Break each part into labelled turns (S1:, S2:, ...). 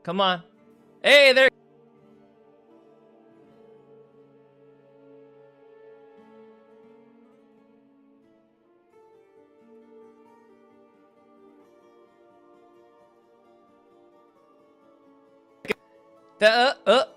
S1: Come on. Hey, there. The,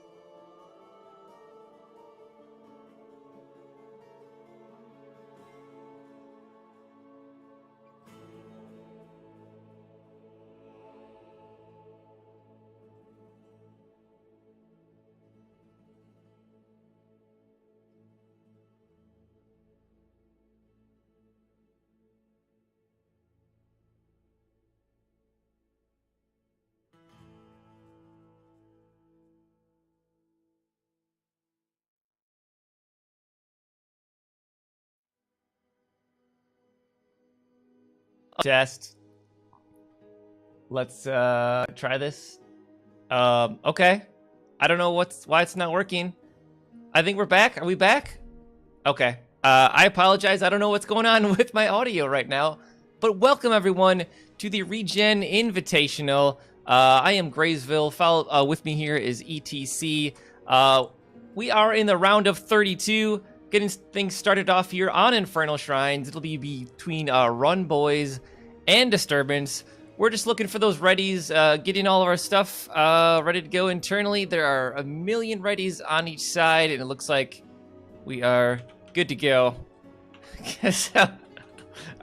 S1: Test. Let's try this. Okay. I don't know why it's not working. I think we're back. Are we back? Okay. I apologize. I don't know what's going on with my audio right now. But welcome everyone to the ReGen Invitational. I am gravesville. With me here is ETC. We are in the round of 32. Getting things started off here on Infernal Shrines. It'll be between runboiz and Disturbance. We're just looking for those readies, getting all of our stuff ready to go internally. There are a million readies on each side, and it looks like we are good to go. So, all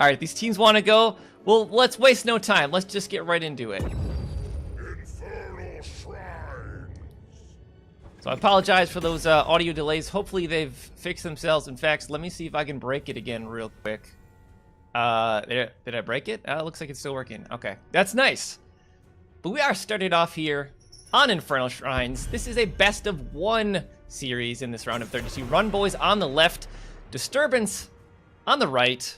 S1: right, these teams want to go. Well, let's waste no time. Let's just get right into it. So I apologize for those audio delays. Hopefully they've fixed themselves. In fact, let me see if I can break it again real quick. Did I break it? Looks like it's still working. Okay, that's nice. But we are started off here on Infernal Shrines. This is a best of one series in this round of 32. runboiz on the left, Disturbance on the right.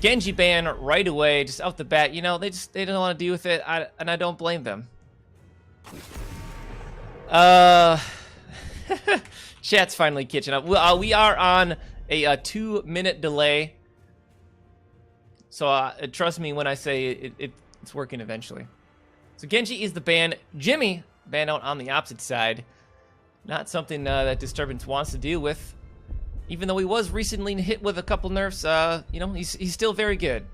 S1: Genji ban right away, just out the bat. You know, they don't want to deal with it, and I don't blame them. Chat's finally catching up. We are on a 2-minute delay, so trust me when I say it's working eventually. So Genji is the ban. Jimmy ban out on the opposite side. Not something that Disturbance wants to deal with, even though he was recently hit with a couple nerfs. You know, he's still very good.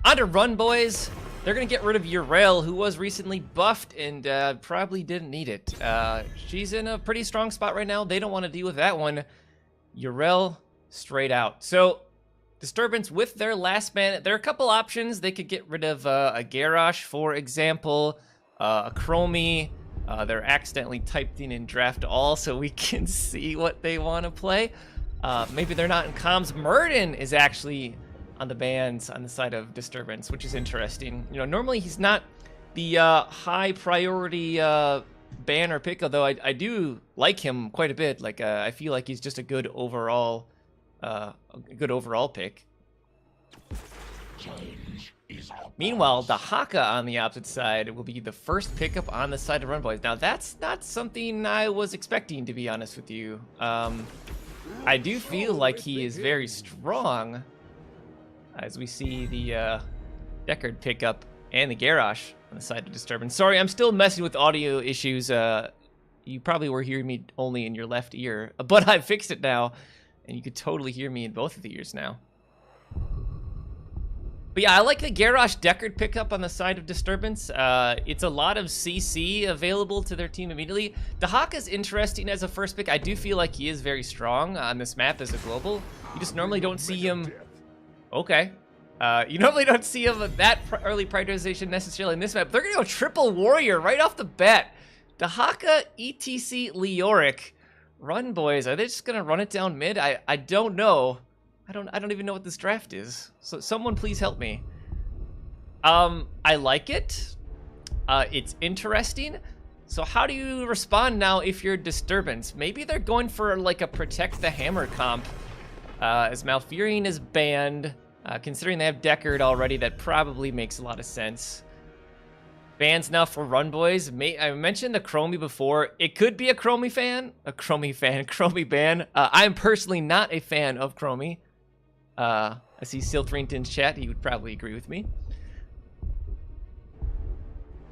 S1: Onto runboiz. They're going to get rid of Yrel, who was recently buffed and probably didn't need it. She's in a pretty strong spot right now. They don't want to deal with that one. Yrel straight out. So, Disturbance with their last man. There are a couple options. They could get rid of a Garrosh, for example, a Chromie. They're accidentally typed in draft all so we can see what they want to play. Maybe they're not in comms. Murden is actually on the bans on the side of Disturbance, which is interesting. You know, normally he's not the high priority ban or pick, although I do like him quite a bit. Like I feel like he's just a good overall pick. Meanwhile, the Haka on the opposite side will be the first pickup on the side of runboiz. Now that's not something I was expecting, to be honest with you. I do feel like he is very strong, as we see the Deckard pickup and the Garrosh on the side of Disturbance. Sorry, I'm still messing with audio issues. You probably were hearing me only in your left ear, but I fixed it now, and you could totally hear me in both of the ears now. But yeah, I like the Garrosh Deckard pickup on the side of Disturbance. It's a lot of CC available to their team immediately. Dahaka's interesting as a first pick. I do feel like he is very strong on this map as a global. You just normally don't see him. Okay. You normally don't see him with that early prioritization necessarily in this map. They're going to go triple warrior right off the bat. Dahaka, ETC, Leoric. runboiz. Are they just going to run it down mid? I don't know. I don't even know what this draft is. So someone please help me. I like it. It's interesting. So how do you respond now if you're Disturbance? Maybe they're going for like a protect the hammer comp. As Malfurion is banned, considering they have Deckard already, that probably makes a lot of sense. Bans now for runboiz. I mentioned the Chromie before. It could be a Chromie ban. I'm personally not a fan of Chromie. I see Siltrington's chat. He would probably agree with me.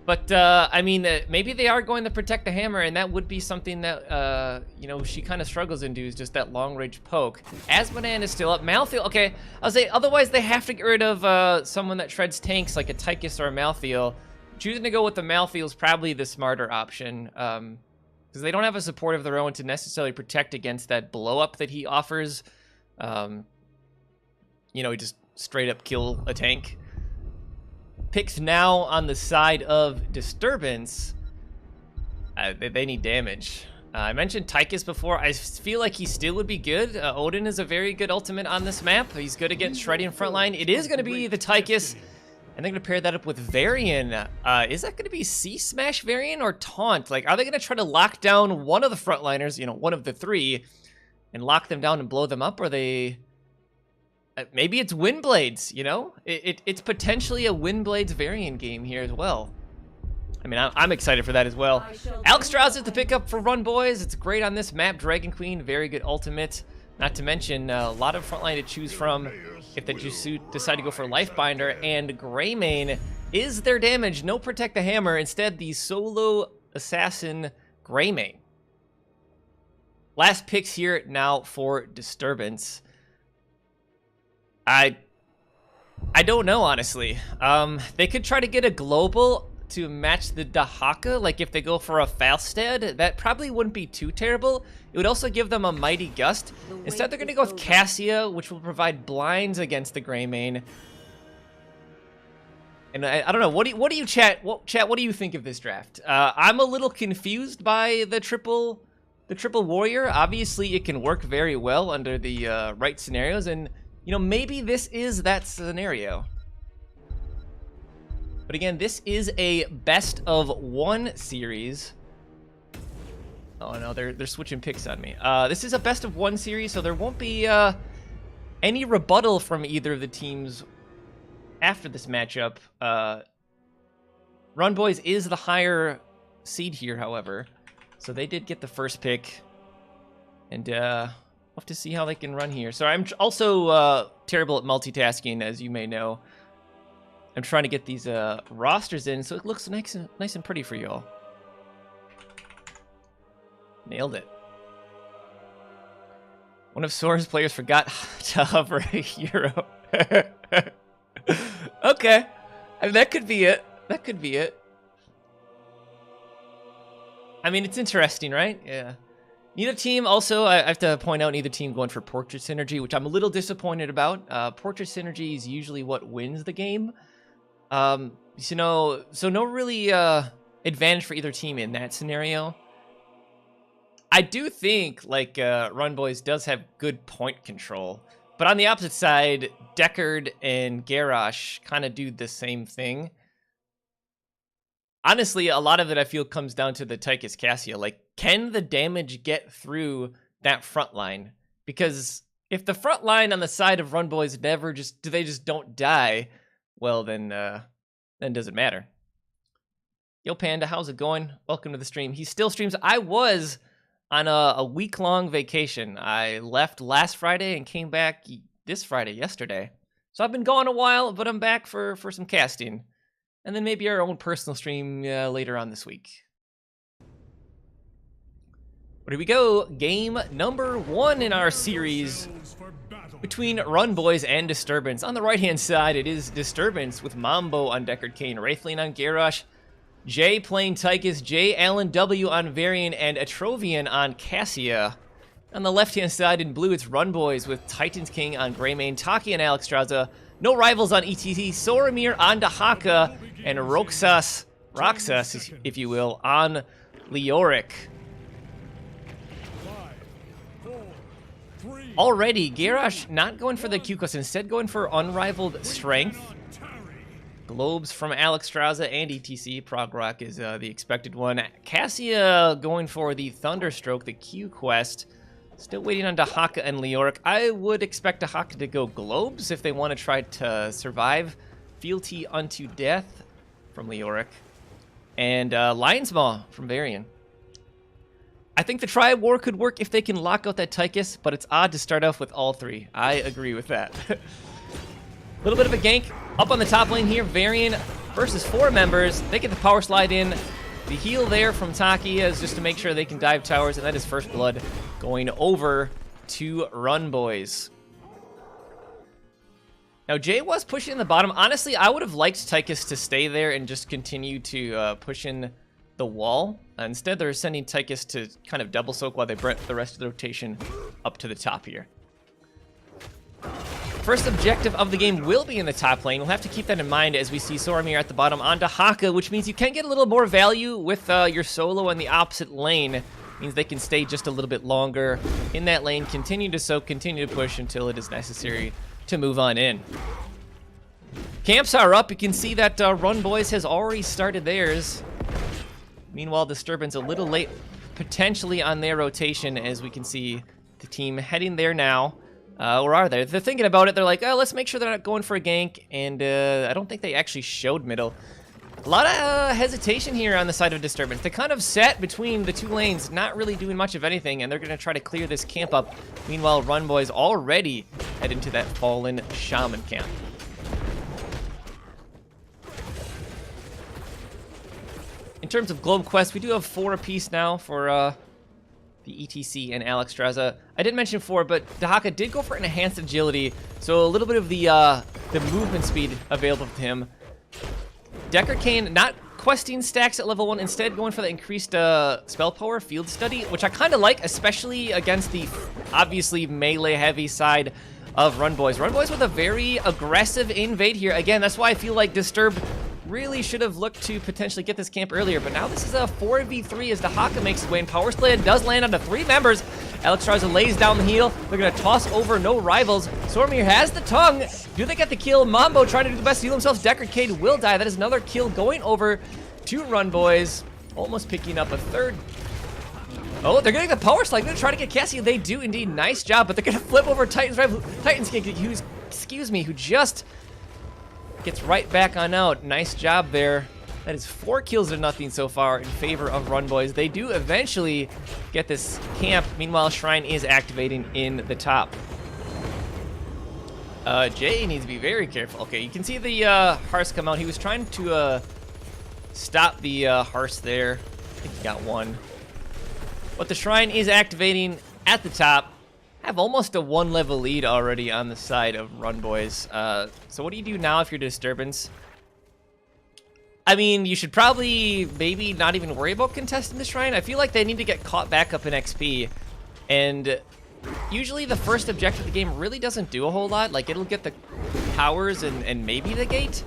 S1: But, I mean, maybe they are going to protect the hammer, and that would be something that, you know, she kind of struggles into, is just that long-range poke. As Banana's still up, Malthael, okay, I'll say, otherwise they have to get rid of someone that shreds tanks, like a Tychus or a Malthael. Choosing to go with the Malthael is probably the smarter option, because they don't have a support of their own to necessarily protect against that blow-up that he offers. You know, just straight-up kill a tank. Picks now on the side of Disturbance. They need damage. I mentioned Tychus before. I feel like he still would be good. Odin is a very good ultimate on this map. He's good against shredding frontline. It is going to be the Tychus, and they're going to pair that up with Varian. Is that going to be C-Smash Varian or Taunt? Like, are they going to try to lock down one of the frontliners, you know, one of the three, and lock them down and blow them up? Or are they... maybe it's Windblades, you know? It's potentially a Windblades variant game here as well. I mean, I'm excited for that as well. Alexstrasza is the pickup for runboiz. It's great on this map. Dragon Queen, very good ultimate. Not to mention, a lot of frontline to choose from if they just decide to go for Lifebinder. And Greymane is their damage. No Protect the Hammer. Instead, the solo assassin Greymane. Last picks here now for Disturbance. I don't know, honestly. They could try to get a global to match the Dahaka. Like, if they go for a Falstad, that probably wouldn't be too terrible. It would also give them a Mighty Gust. Instead, they're going to go with Cassia, which will provide blinds against the Greymane. And I don't know. What do you chat? What do you think of this draft? I'm a little confused by the triple warrior. Obviously, it can work very well under the right scenarios, and you know, maybe this is that scenario. But again, this is a best of one series. Oh no, they're switching picks on me. This is a best of one series, so there won't be any rebuttal from either of the teams after this matchup. runboiz is the higher seed here, however, so they did get the first pick, and we'll have to see how they can run here. So I'm also terrible at multitasking, as you may know. I'm trying to get these rosters in so it looks nice and pretty for y'all. Nailed it. One of Sora's players forgot to hover a hero. Okay. I mean, that could be it. That could be it. I mean, it's interesting, right? Yeah. Neither team, also, I have to point out, neither team going for Portrait Synergy, which I'm a little disappointed about. Portrait Synergy is usually what wins the game. You know, so no really advantage for either team in that scenario. I do think, like, runboiz does have good point control. But on the opposite side, Deckard and Garrosh kind of do the same thing. Honestly, a lot of it I feel comes down to the Tychus Cassia. Like, can the damage get through that front line? Because if the front line on the side of runboiz they just don't die, well, then does it matter? Yo, Panda, how's it going? Welcome to the stream. He still streams. I was on a week-long vacation. I left last Friday and came back this Friday, yesterday. So I've been gone a while, but I'm back for some casting. And then maybe our own personal stream later on this week. But here we go. Game number 1 in our series between runboiz and Disturbance. On the right-hand side, it is Disturbance with Mambo on Deckard Cain, Wraithling on Garrosh, Jay playing Tychus, Jay Allen W on Varian, and Atrovian on Cassia. On the left-hand side in blue, it's runboiz with Titan's King on Greymane, Taki and Alexstrasza, no rivals on ETC, Soromir on Dahaka, and Roxas, if you will, on Leoric. Already, Garrosh not going for the Q-Quest, instead going for Unrivaled Strength. Globes from Alexstrasza and ETC. Progrock is the expected one. Cassia going for the Thunderstroke, the Q-Quest. Still waiting on Dahaka and Leoric. I would expect Dahaka to go Globes if they want to try to survive. Fealty unto Death from Leoric. And Lion's Maw from Varian. I think the Triad War could work if they can lock out that Tychus, but it's odd to start off with all three. I agree with that. A little bit of a gank up on the top lane here. Varian versus 4 members. They get the power slide in. The heal there from Taki is just to make sure they can dive towers, and that is first blood going over to runboiz. Now, Jay was pushing in the bottom. Honestly, I would have liked Tychus to stay there and just continue to push in the wall. Instead, they're sending Tychus to kind of double soak while they bring the rest of the rotation up to the top here. First objective of the game will be in the top lane. We'll have to keep that in mind as we see Soromir at the bottom onto Haka, which means you can get a little more value with your solo in the opposite lane. Means they can stay just a little bit longer in that lane, continue to soak, continue to push until it is necessary to move on in. Camps are up. You can see that runboiz has already started theirs. Meanwhile, Disturbance a little late potentially on their rotation, as we can see the team heading there now. Or are they? They're thinking about it. They're like, oh, let's make sure they're not going for a gank. And I don't think they actually showed middle. A lot of hesitation here on the side of Disturbance. They kind of sat between the 2 lanes, not really doing much of anything, and they're going to try to clear this camp up. Meanwhile, runboiz already head into that fallen shaman camp. In terms of globe quests, we do have 4 apiece now for the ETC and Alexstrasza. I did mention 4, but Dahaka did go for enhanced agility, so a little bit of the movement speed available to him. Decker Kane not questing stacks at level 1, instead going for the increased spell power field study, which I kind of like, especially against the obviously melee heavy side of runboiz. Runboiz with a very aggressive invade here. Again, that's why I feel like Disturbed really should have looked to potentially get this camp earlier, but now this is a 4v3 as Dahaka makes his way, and Power Slay does land onto 3 members. Alexstrasza lays down the heal. They're going to toss over no rivals. Soromir has the tongue. Do they get the kill? Mambo trying to do the best to heal himself. Decker Kane will die. That is another kill going over to runboiz. Almost picking up a 3rd. Oh, they're getting the power slide. They're going to try to get Cassie. They do indeed. Nice job, but they're going to flip over Titan's King, who just gets right back on out. Nice job there. That is 4 kills to nothing so far in favor of runboiz. They do eventually get this camp. Meanwhile, Shrine is activating in the top. Jay needs to be very careful. Okay, you can see the Hearths come out. He was trying to stop the Hearths there. I think he got one. But the Shrine is activating at the top. Have almost a 1-level lead already on the side of runboiz. So what do you do now if you're Disturbance? I mean, you should probably maybe not even worry about contesting the Shrine. I feel like they need to get caught back up in XP. And usually the first objective of the game really doesn't do a whole lot. Like, it'll get the towers and maybe the gate.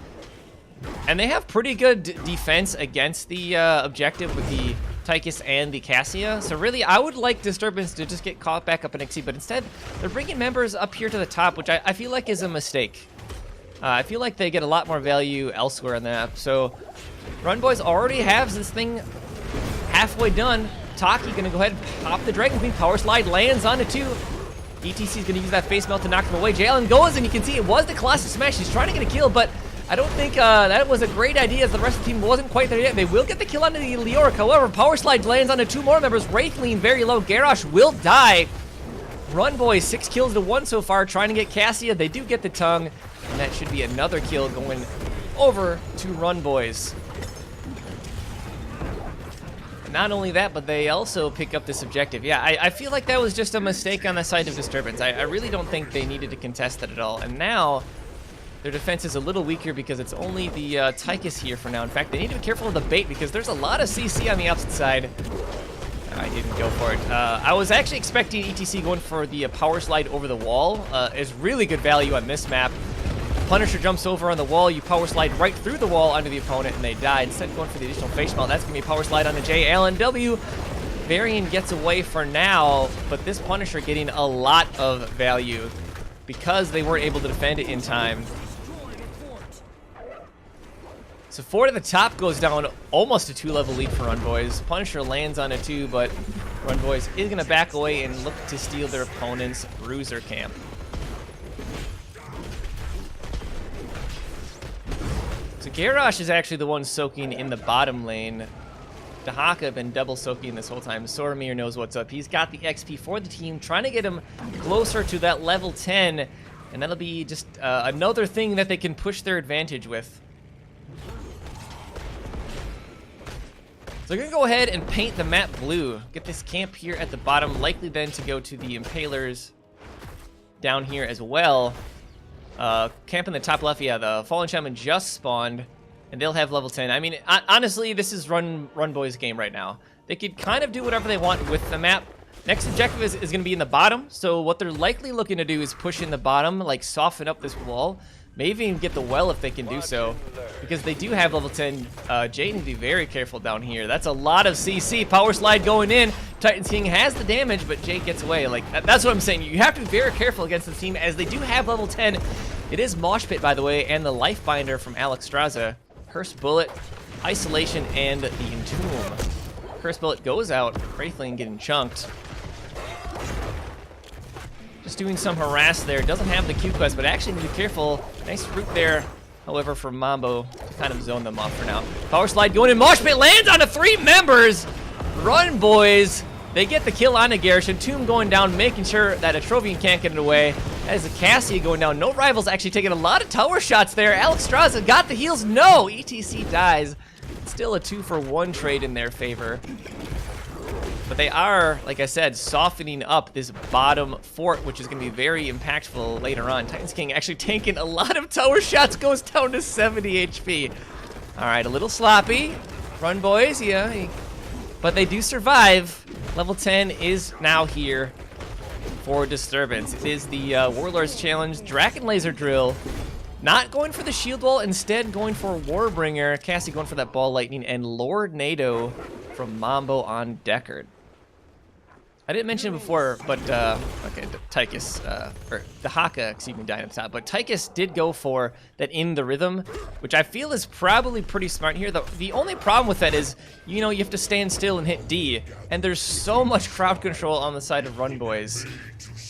S1: And they have pretty good defense against the objective with the Tychus and the Cassia. So really, I would like Disturbance to just get caught back up in XP. But instead, they're bringing members up here to the top, which I feel like is a mistake. I feel like they get a lot more value elsewhere on the map. So runboiz already has this thing halfway done. Taki gonna go ahead and pop the Dragon Queen. Power Slide lands onto 2. ETC's gonna use that face melt to knock him away. Jalen goes, and you can see it was the Colossus Smash. He's trying to get a kill, but I don't think that was a great idea, as the rest of the team wasn't quite there yet. They will get the kill onto the Leoric. However, Power Slide lands onto 2 more members. Wraithling very low. Garrosh will die. runboiz 6 kills to 1 so far, trying to get Cassia. They do get the tongue. And that should be another kill going over to runboiz. Not only that, but they also pick up this objective. Yeah, I feel like that was just a mistake on the side of Disturbance. I really don't think they needed to contest that at all. And now their defense is a little weaker because it's only the Tychus here for now. In fact, they need to be careful of the bait because there's a lot of CC on the opposite side. I didn't go for it. I was actually expecting ETC going for the Power Slide over the wall. Is really good value on this map. Punisher jumps over on the wall, you Power Slide right through the wall onto the opponent, and they die. Instead of going for the additional face mount, that's going to be a Power Slide onto Jay Allen. Varian gets away for now, but this Punisher getting a lot of value because they weren't able to defend it in time. So 4 to the top goes down, almost a 2-level lead for runboiz. Punisher lands on a 2, but runboiz is going to back away and look to steal their opponent's bruiser camp. So Garrosh is actually the one soaking in the bottom lane. Dahaka been double soaking this whole time. Soromir knows what's up. He's got the XP for the team, trying to get him closer to that level 10, and that'll be just another thing that they can push their advantage with. So we're going to go ahead and paint the map blue. Get this camp here at the bottom. Likely then to go to the Impalers down here as well. Camp in the top left. Yeah, the Fallen Shaman just spawned. And they'll have level 10. I mean, honestly, this is runboiz game right now. They could kind of do whatever they want with the map. Next objective is going to be in the bottom. So what they're likely looking to do is push in the bottom, like soften up this wall. Maybe even get the well if they can do so. Because they do have level 10. Jay needs to be very careful down here. That's a lot of CC. Power slide going in. Titans King has the damage, but Jay gets away. Like, that's what I'm saying. You have to be very careful against this team as they do have level 10. It is Mosh Pit, by the way, and the Life Binder from Alex Straza. Cursed Bullet, Isolation, and the Entomb. Cursed Bullet goes out. Wraithling getting chunked. Just doing some harass there. Doesn't have the Q quest, but actually need to be careful. Nice root there, however, from Mambo to kind of zone them off for now. Power slide going in. Mosh Pit lands on the 3 members. runboiz. They get the kill on the Garish. Entomb going down, making sure that Atrovian can't get it away. That is a Cassie going down. No Rivals actually taking a lot of tower shots there. Alex Straza got the heals. No! ETC dies. Still a 2-for-1 trade in their favor. But they are, like I said, softening up this bottom fort, which is going to be very impactful later on. Titans King actually tanking a lot of tower shots, goes down to 70 HP. All right, a little sloppy. runboiz, yeah. But they do survive. Level 10 is now here for Disturbance. It is the Warlords Challenge. Draken Laser Drill. Not going for the Shield Wall, instead going for Warbringer. Cassie going for that Ball Lightning, and Lord NATO from Mambo on Deckard. I didn't mention it before, but, okay, Tychus, or the Haka, excuse me, died on top, but Tychus did go for that In the Rhythm, which I feel is probably pretty smart here. The only problem with that is, you know, you have to stand still and hit D, and there's so much crowd control on the side of runboiz.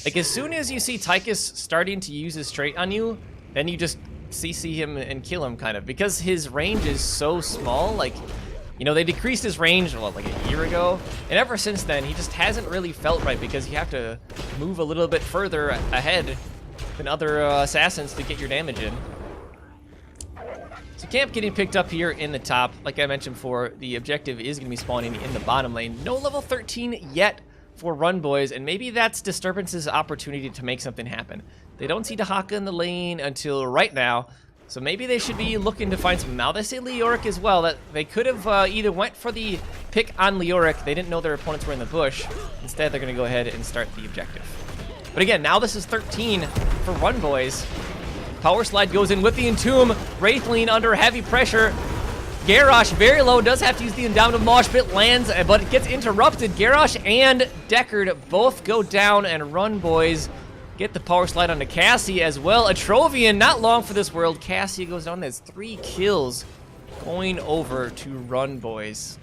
S1: Like, as soon as you see Tychus starting to use his trait on you, then you just CC him and kill him, kind of, because his range is so small. Like, you know, they decreased his range, well, like a year ago, and ever since then, he just hasn't really felt right because you have to move a little bit further ahead than other assassins to get your damage in. So camp getting picked up here in the top. Like I mentioned before, the objective is going to be spawning in the bottom lane. No level 13 yet for runboiz, and maybe that's Disturbance's opportunity to make something happen. They don't see Dahaka in the lane until right now, so maybe they should be looking to find some. Now they say Leoric as well. That they could have either went for the pick on Leoric. They didn't know their opponents were in the bush. Instead, they're going to go ahead and start the objective. But again, now this is 13 for runboiz. Power slide goes in with the Entomb. Wraithling under heavy pressure. Garrosh very low, does have to use the Indomitable Mosh Pit, lands, but it gets interrupted. Garrosh and Deckard both go down, and runboiz get the power slide onto Cassie as well. Atrovian, not long for this world. Cassie goes down. There's 3 kills going over to runboiz.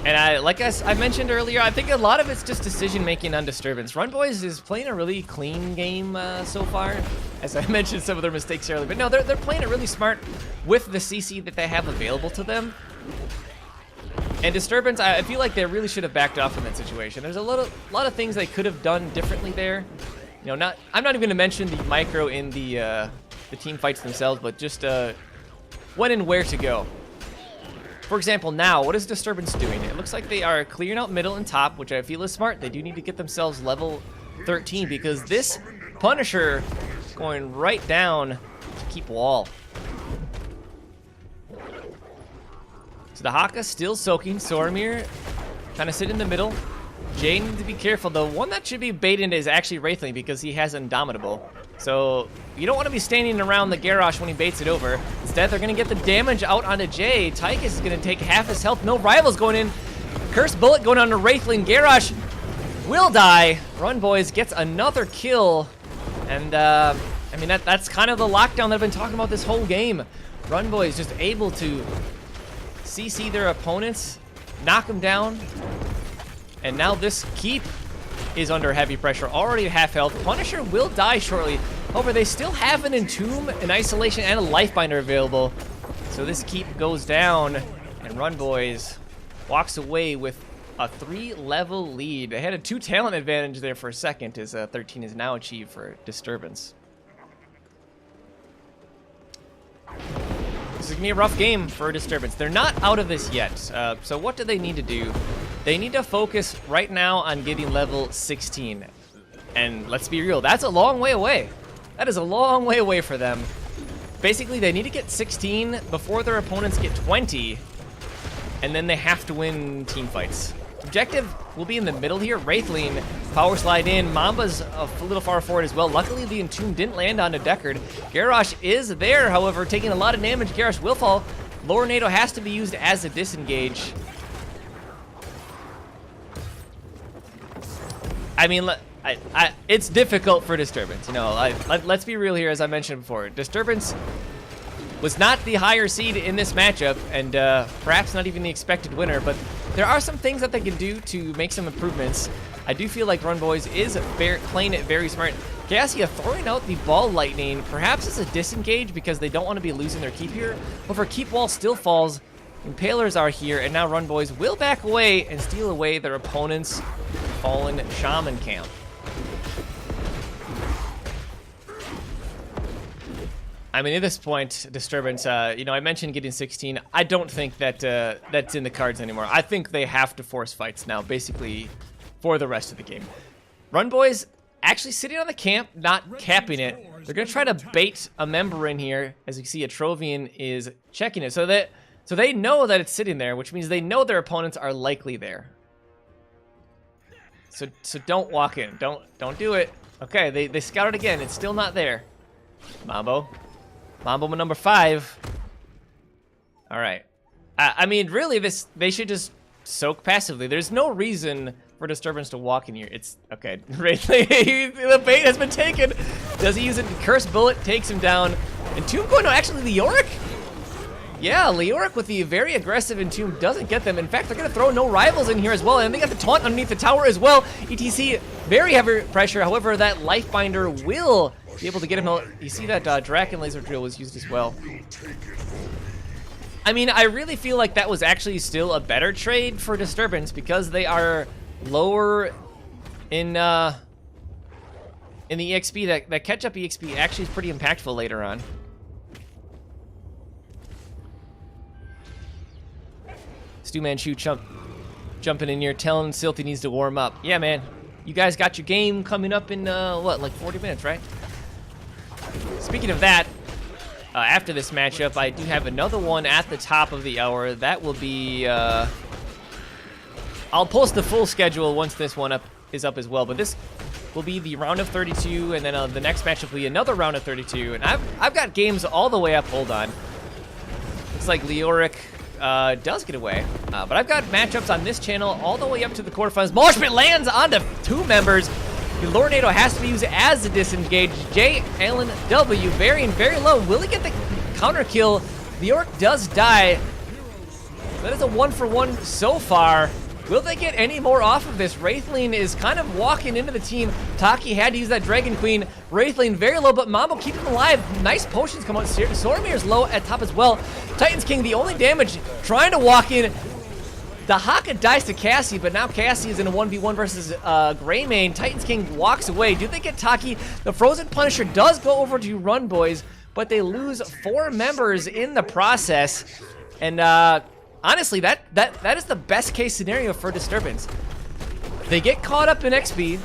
S1: And like I mentioned earlier, I think a lot of it's just decision making on Disturbance. runboiz is playing a really clean game so far. As I mentioned some of their mistakes earlier, but no, they're playing it really smart with the CC that they have available to them. And Disturbance, I feel like they really should have backed off in that situation. There's a lot of things they could have done differently there. You know, I'm not even going to mention the micro in the team fights themselves, but just when and where to go. For example, now, what is Disturbance doing? It looks like they are clearing out middle and top, which I feel is smart. They do need to get themselves level 13 because this Punisher going right down to keep wall. So the Haka still soaking. Soromir kind of sit in the middle. Jay needs to be careful. The one that should be baited is actually Wraithling because he has Indomitable. So you don't want to be standing around the Garrosh when he baits it over. Instead, they're going to get the damage out onto Jay. Tychus is going to take half his health. No Rivals going in. Cursed Bullet going on to Wraithling. Garrosh will die. runboiz gets another kill. And, I mean, that's kind of the lockdown that I've been talking about this whole game. runboiz just able to CC their opponents, knock them down, and now this keep is under heavy pressure, already at half health. Punisher will die shortly. However, they still have an Entomb, an Isolation, and a Life Binder available. So this keep goes down, and runboiz walks away with a 3-level lead. They had a 2-talent advantage there for a second, as 13 is now achieved for Disturbance. is gonna be a rough game for Disturbance. They're not out of this yet. So what do they need to do? They need to focus right now on getting level 16. And let's be real, that's a long way away. That is a long way away for them. Basically, they need to get 16 before their opponents get 20, and then they have to win team fights. Objective will be in the middle here. Wraithling, power slide in. Mamba's a little far forward as well. Luckily, the Entomb didn't land onto Deckard. Garrosh is there, however, taking a lot of damage. Garrosh will fall. Lower Nado has to be used as a disengage. I mean, it's difficult for Disturbance. You know, let's be real here, as I mentioned before. Disturbance was not the higher seed in this matchup, and perhaps not even the expected winner, but there are some things that they can do to make some improvements. I do feel like runboiz is playing it very smart. Cassia throwing out the ball lightning, perhaps as a disengage because they don't want to be losing their keep here. However, keep wall still falls. Impalers are here, and now runboiz will back away and steal away their opponent's fallen shaman camp. I mean, at this point, Disturbance, you know, I mentioned getting 16. I don't think that that's in the cards anymore. I think they have to force fights now, basically, for the rest of the game. runboiz actually sitting on the camp, not capping it. They're going to try to bait a member in here. As you can see, Atrovian is checking it. So they know that it's sitting there, which means they know their opponents are likely there. So don't walk in. Don't do it. Okay, they scout it again. It's still not there. Mambo number 5. All right. I mean, really, they should just soak passively. There's no reason for Disturbance to walk in here. It's okay. The bait has been taken. Does he use it? Curse bullet takes him down. Entomb going to actually Leoric? Yeah, Leoric with the very aggressive Entomb doesn't get them. In fact, they're going to throw no rivals in here as well, and they got the taunt underneath the tower as well. ETC, very heavy pressure. However, that Lifebinder will be able to get him out. You see that Draken Laser Drill was used as well. I mean, I really feel like that was actually still a better trade for Disturbance because they are lower in the EXP. That catch-up EXP actually is pretty impactful later on. Stu Manchu jumping in here, telling Silty needs to warm up. Yeah, man. You guys got your game coming up in, what, like 40 minutes, right? Speaking of that, after this matchup, I do have another one at the top of the hour. That will be, I'll post the full schedule once this one is up as well. But this will be the round of 32, and then the next matchup will be another round of 32. And I've got games all the way up. Hold on. Looks like Leoric does get away. But I've got matchups on this channel all the way up to the quarterfinals. Moshpit lands onto 2 members. The Lord Nado has to be used as a disengage. J. Allen W. very low. Will he get the counter kill? The Orc does die. That is a 1-for-1 so far. Will they get any more off of this? Wraithling is kind of walking into the team. Taki had to use that Dragon Queen. Wraithling very low, but Mambo keeping him alive. Nice potions come out. Soromir's low at top as well. Titans King, the only damage, trying to walk in. The Haka dies to Cassie, but now Cassie is in a 1v1 versus Greymane. Titans King walks away. Do they get Taki? The Frozen Punisher does go over to runboiz, but they lose 4 members in the process. And honestly, that is the best case scenario for Disturbance. They get caught up in XP.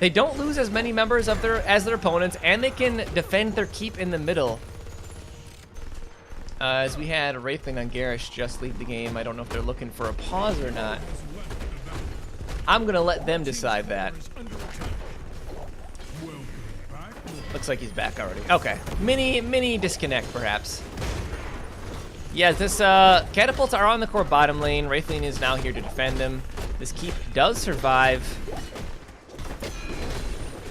S1: They don't lose as many members of as their opponents, and they can defend their keep in the middle. As we had Wraithling on Garrosh just leave the game. I don't know if they're looking for a pause or not. I'm gonna let them decide that. Looks like he's back already. Okay, mini disconnect perhaps. Yeah, this catapults are on the core bottom lane. Wraithling is now here to defend them. This keep does survive.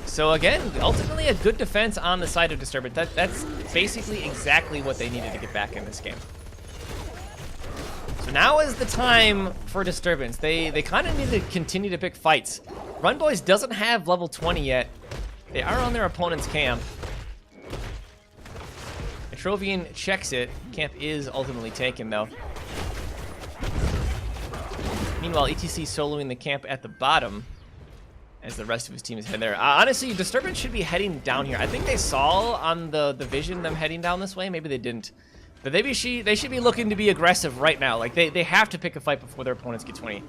S1: So again, ultimately a good defense on the side of Disturbance. That's basically exactly what they needed to get back in this game. So now is the time for Disturbance. They kind of need to continue to pick fights. runboiz doesn't have level 20 yet. They are on their opponent's camp. Atrovian checks it. Camp is ultimately taken though. Meanwhile, ETC soloing the camp at the bottom as the rest of his team is heading there. Honestly, Disturbance should be heading down here. I think they saw on the vision them heading down this way. Maybe they didn't. But they should be looking to be aggressive right now. Like, they have to pick a fight before their opponents get 20.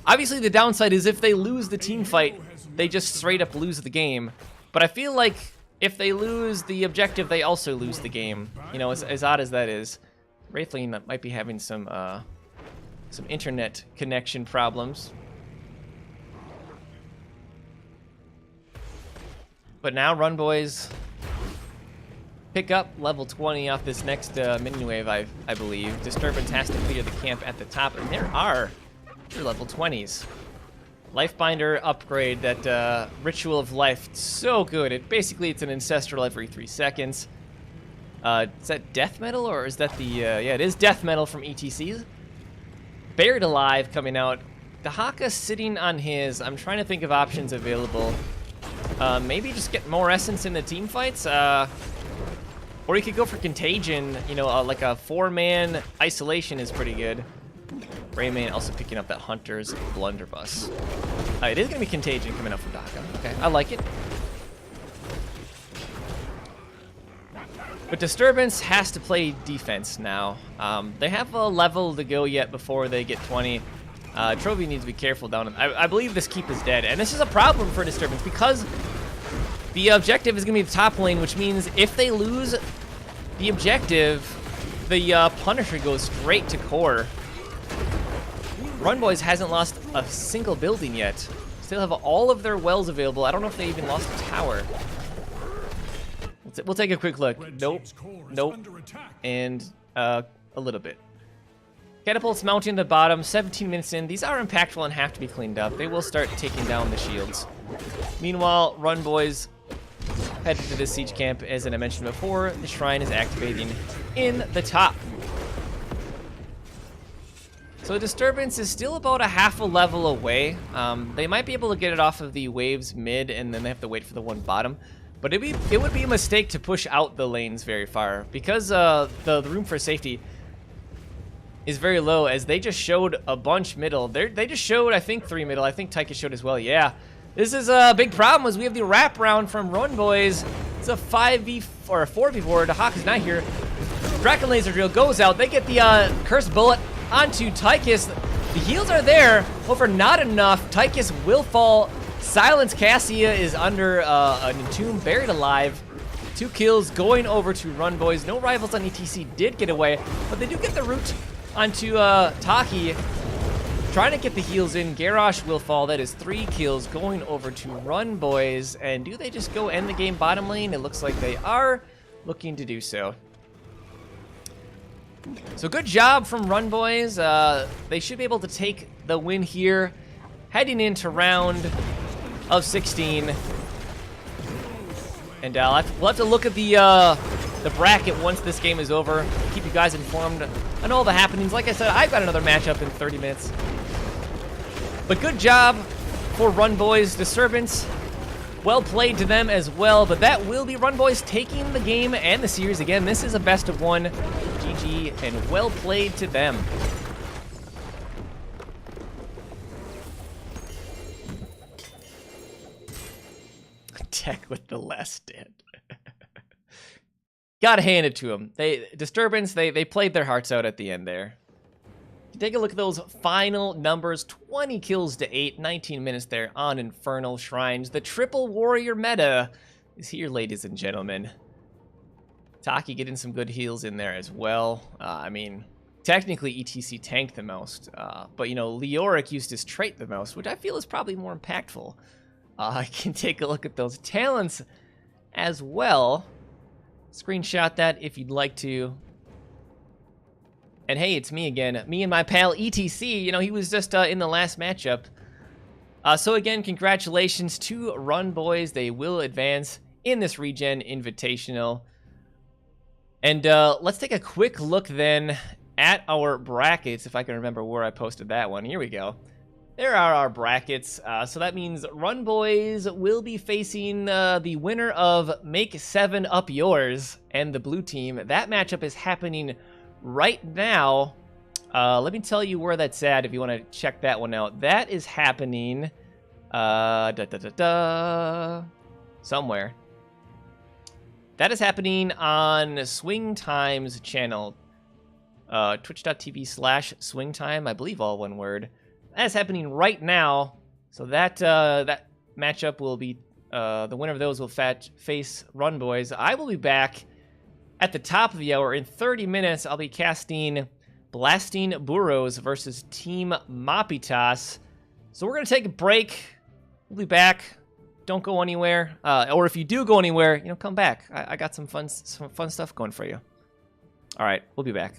S1: Obviously, the downside is if they lose the team fight, they just straight up lose the game. But I feel like if they lose the objective, they also lose the game. You know, as odd as that is. Wraithling might be having some internet connection problems. But now runboiz pick up level 20 off this next mini wave, I believe. Disturbance has to clear the camp at the top, and there are your level 20s. Lifebinder upgrade, that Ritual of Life, so good. It's an ancestral every 3 seconds. Is that death metal, or is that the, yeah, it is death metal from ETC. Buried Alive coming out. Dahaka sitting on his. I'm trying to think of options available. Maybe just get more essence in the team fights. Or you could go for Contagion. You know, like a 4-man isolation is pretty good. Rayman also picking up that Hunter's Blunderbuss. It is going to be Contagion coming up from Dahaka. Okay, I like it. But Disturbance has to play defense now. They have a level to go yet before they get 20. Trophy needs to be careful down. I believe this keep is dead. And this is a problem for Disturbance because the objective is going to be the top lane, which means if they lose the objective, the Punisher goes straight to core. runboiz hasn't lost a single building yet. Still have all of their wells available. I don't know if they even lost a tower. We'll take a quick look. Nope. Nope. And a little bit. Catapults mounting the bottom, 17 minutes in. These are impactful and have to be cleaned up. They will start taking down the shields. Meanwhile, runboiz headed to this siege camp. As I mentioned before, the shrine is activating in the top. So Disturbance is still about a half a level away. They might be able to get it off of the waves mid, and then they have to wait for the one bottom. But it would be a mistake to push out the lanes very far because the room for safety is very low, as they just showed a bunch middle. They just showed, I think, 3 middle. I think Tychus showed as well. Yeah, this is a big problem as we have the wraparound from runboiz. It's a 5v or a 4v4. Dahaka's not here. Dragon Laser Drill goes out. They get the Cursed Bullet onto Tychus. The heals are there. However, not enough. Tychus will fall. Silence Cassia is under an entomb, buried alive. 2 kills going over to runboiz. No rivals on ETC did get away, but they do get the root onto Taki. Trying to get the heals in. Garrosh will fall. That is 3 kills going over to runboiz. And do they just go end the game bottom lane? It looks like they are looking to do so. So good job from runboiz. They should be able to take the win here. Heading into round of 16. And we'll have to look at the bracket once this game is over. Keep you guys informed on all the happenings. Like I said, I've got another matchup in 30 minutes. But good job for runboiz. Disturbance, well played to them as well. But that will be runboiz taking the game and the series. Again, this is a best of 1. GG and well played to them. Tech with the last stand. Gotta hand it to them. Disturbance, they played their hearts out at the end there. Take a look at those final numbers. 20 kills to 8, 19 minutes there on Infernal Shrines. The triple warrior meta is here, ladies and gentlemen. Taki getting some good heals in there as well. I mean, technically ETC tanked the most, but you know, Leoric used his trait the most, which I feel is probably more impactful. I can take a look at those talents as well. Screenshot that if you'd like to. And hey, it's me again. Me and my pal ETC. You know, he was just in the last matchup. So again, congratulations to runboiz. They will advance in this ReGen Invitational. And let's take a quick look then at our brackets, if I can remember where I posted that one. Here we go. There are our brackets. So that means runboiz will be facing the winner of Make 7 Up Yours and the blue team. That matchup is happening right now. Let me tell you where that's at if you want to check that one out. That is happening somewhere. That is happening on Swing Time's channel. twitch.tv/swingtime, I believe all one word. That is happening right now. So that that matchup will be, the winner of those will face runboiz. I will be back at the top of the hour. In 30 minutes, I'll be casting Blasting Burrows versus Team Mapitas. So we're going to take a break. We'll be back. Don't go anywhere. Or if you do go anywhere, come back. I got some fun stuff going for you. All right, we'll be back.